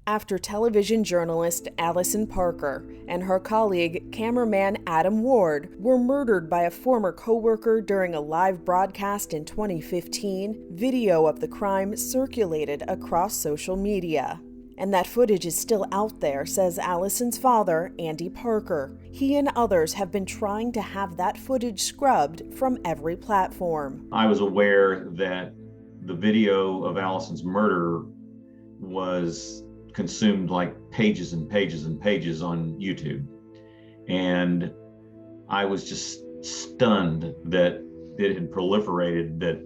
after television journalist Allison Parker and her colleague, cameraman Adam Ward, were murdered by a former co-worker during a live broadcast in 2015. Video of the crime circulated across social media. And that footage is still out there, says Allison's father, Andy Parker. He and others have been trying to have that footage scrubbed from every platform. I was aware that the video of Allison's murder was consumed like pages and pages and pages on YouTube. And I was just stunned that it had proliferated, that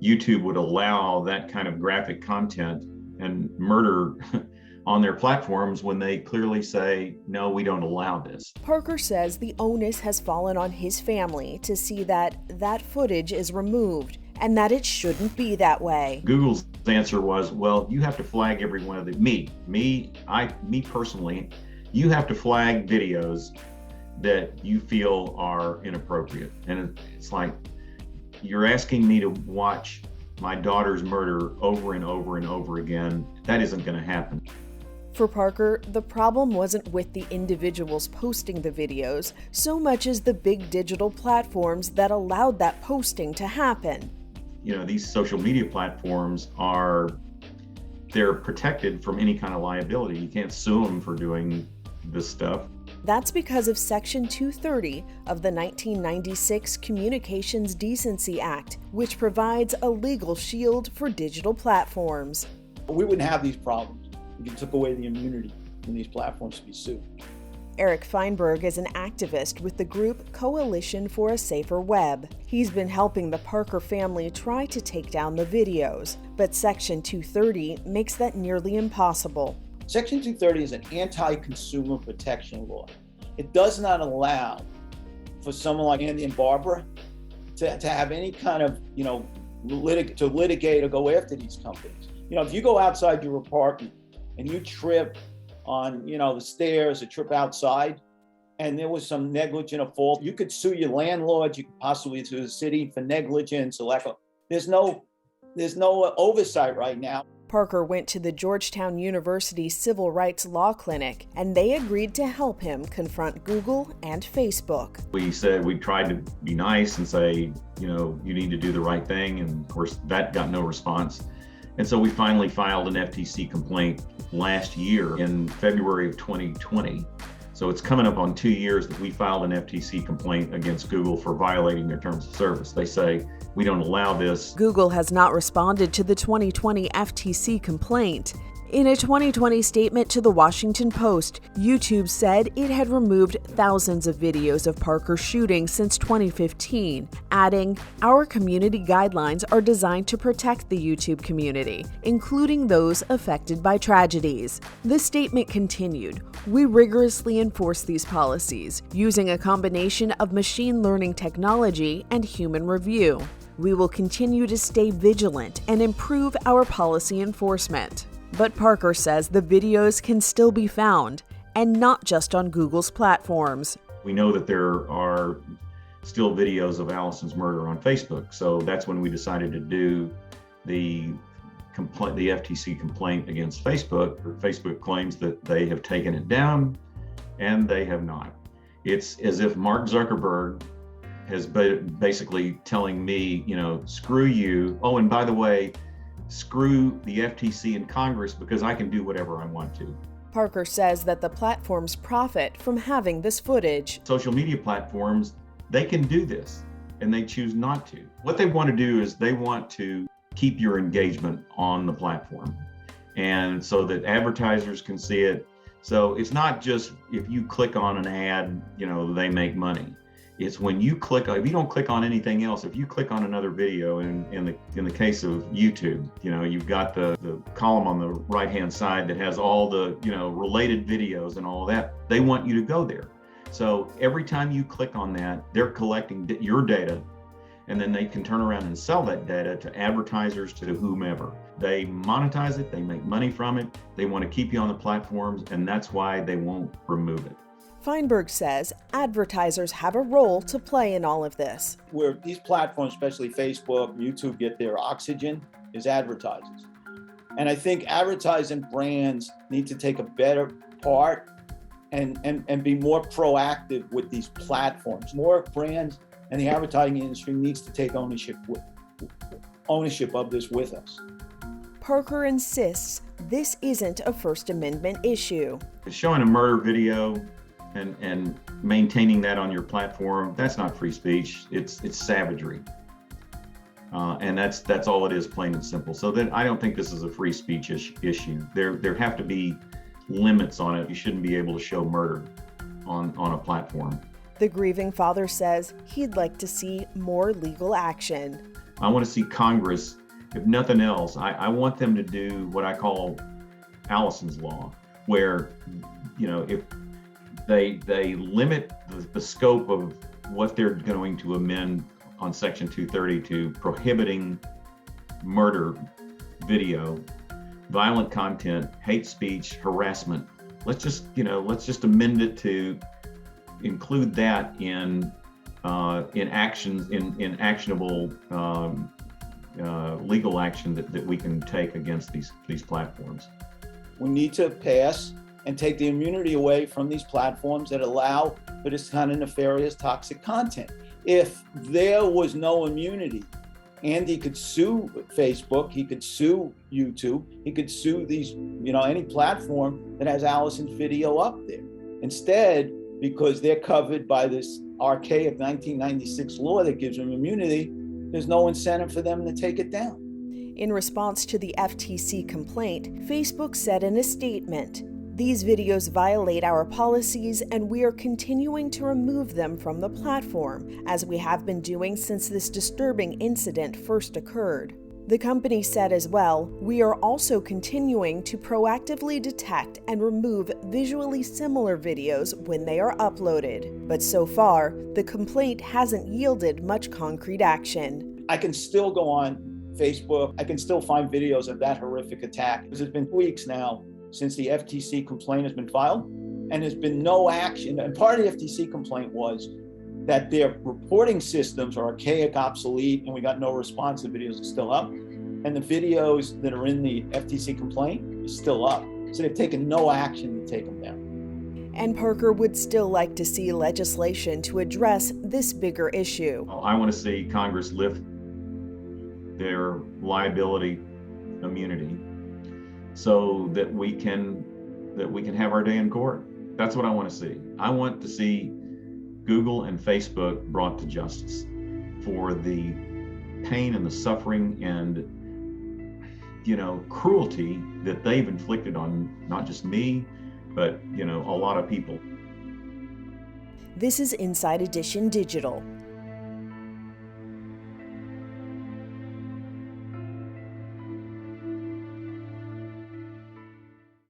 YouTube would allow that kind of graphic content and murder on their platforms when they clearly say, no, we don't allow this. Parker says the onus has fallen on his family to see that that footage is removed and that it shouldn't be that way. Google's answer was, well, you have to flag every one of the, me personally, you have to flag videos that you feel are inappropriate. And it's like, you're asking me to watch my daughter's murder over and over and over again. That isn't going to happen. For Parker, the problem wasn't with the individuals posting the videos so much as the big digital platforms that allowed that posting to happen. These social media platforms they're protected from any kind of liability. You can't sue them for doing this stuff. That's because of Section 230 of the 1996 Communications Decency Act, which provides a legal shield for digital platforms. We wouldn't have these problems if you took away the immunity from these platforms to be sued. Eric Feinberg is an activist with the group Coalition for a Safer Web. He's been helping the Parker family try to take down the videos, but Section 230 makes that nearly impossible. Section 230 is an anti-consumer protection law. It does not allow for someone like Andy and Barbara to have any kind of, to litigate or go after these companies. If you go outside your apartment and you trip on, the stairs or trip outside, and there was some negligent or fault, you could sue your landlord, you could possibly sue the city for negligence or there's no oversight right now. Parker went to the Georgetown University Civil Rights Law Clinic, and they agreed to help him confront Google and Facebook. We tried to be nice and say, you need to do the right thing. And of course, that got no response. And so we finally filed an FTC complaint last year in February of 2020. So it's coming up on 2 years that we filed an FTC complaint against Google for violating their terms of service. They say, we don't allow this. Google has not responded to the 2020 FTC complaint. In a 2020 statement to the Washington Post, YouTube said it had removed thousands of videos of Parker's shooting since 2015, adding, "Our community guidelines are designed to protect the YouTube community, including those affected by tragedies." The statement continued, "We rigorously enforce these policies, using a combination of machine learning technology and human review. We will continue to stay vigilant and improve our policy enforcement." But Parker says the videos can still be found, and not just on Google's platforms. We know that there are still videos of Allison's murder on Facebook, so that's when we decided to do the FTC complaint against Facebook. Facebook claims that they have taken it down, and they have not. It's as if Mark Zuckerberg has basically telling me, screw you. Oh, and by the way, screw the FTC and Congress because I can do whatever I want to. Parker says that the platforms profit from having this footage. Social media platforms, they can do this, and they choose not to. What they want to do is they want to keep your engagement on the platform, and so that advertisers can see it. So it's not just if you click on an ad, they make money. It's when you click, if you don't click on anything else, if you click on another video, in the case of YouTube, you've got the column on the right-hand side that has all the, related videos and all of that. They want you to go there. So every time you click on that, they're collecting your data, and then they can turn around and sell that data to advertisers, to whomever. They monetize it, they make money from it, they want to keep you on the platforms, and that's why they won't remove it. Feinberg says advertisers have a role to play in all of this. Where these platforms, especially Facebook, YouTube, get their oxygen is advertisers. And I think advertising brands need to take a better part and be more proactive with these platforms. More brands and the advertising industry needs to take ownership of this with us. Parker insists this isn't a First Amendment issue. Showing a murder video and maintaining that on your platform, that's not free speech. It's savagery. And that's all it is, plain and simple. So then I don't think this is a free speech issue. There have to be limits on it. You shouldn't be able to show murder on a platform. The grieving father says he'd like to see more legal action. I want to see Congress, if nothing else, I want them to do what I call Allison's Law, where, if they limit the scope of what they're going to amend on Section 230 to prohibiting murder video, violent content, hate speech, harassment. Let's just amend it to include that in actions, in actionable legal action that we can take against these platforms. We need to pass and take the immunity away from these platforms that allow for this kind of nefarious, toxic content. If there was no immunity, Andy could sue Facebook, he could sue YouTube, he could sue these, any platform that has Allison's video up there. Instead, because they're covered by this archaic 1996 law that gives them immunity, there's no incentive for them to take it down. In response to the FTC complaint, Facebook said in a statement, "These videos violate our policies and we are continuing to remove them from the platform, as we have been doing since this disturbing incident first occurred." The company said as well, "We are also continuing to proactively detect and remove visually similar videos when they are uploaded." But so far, the complaint hasn't yielded much concrete action. I can still go on Facebook. I can still find videos of that horrific attack. It's been weeks now since the FTC complaint has been filed, and there's been no action. And part of the FTC complaint was that their reporting systems are archaic, obsolete, and we got no response. The videos are still up. And the videos that are in the FTC complaint is still up. So they've taken no action to take them down. And Parker would still like to see legislation to address this bigger issue. I want to see Congress lift their liability immunity so that we can have our day in court. That's what I want to see. I want to see Google and Facebook brought to justice for the pain and the suffering and cruelty that they've inflicted on not just me, but a lot of people. This is Inside Edition Digital.